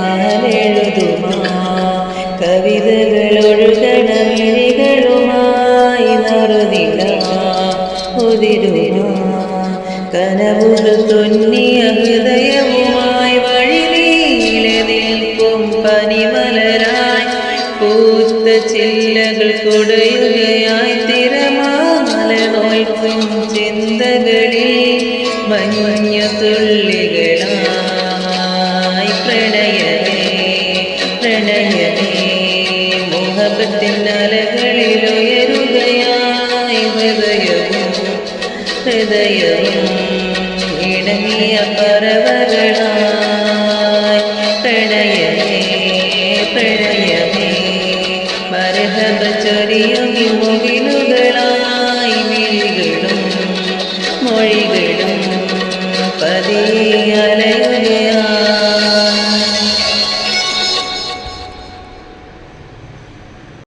കസവിനാലെഴുതുമാ കവിതകളൊഴുകണ മിഴികളുമായി നറുനില ഉതിരുമാ കനവുകൾ തുന്നിയ ഹൃദയവുമായി വഴിനീളെ നിൽക്കും പനിമലരായി പൂത്ത ചില്ലകൾ കൊടയുകയായി തിരമാല നോൽക്കും ചിന്തകളിൽ മഞ്ഞു തുള്ളികളായി പ്രണയമേ പ്രണയമേ മോഹബത്തിൻ അലകളിൽ ഉയരുകയായി ഹൃദയവും ഹൃദയവും ഇണങ്ങിയ പറവകളായി പ്രണയമേ പ്രണയമേ മരഹബ ചൊരിയും മുകിലുകളായി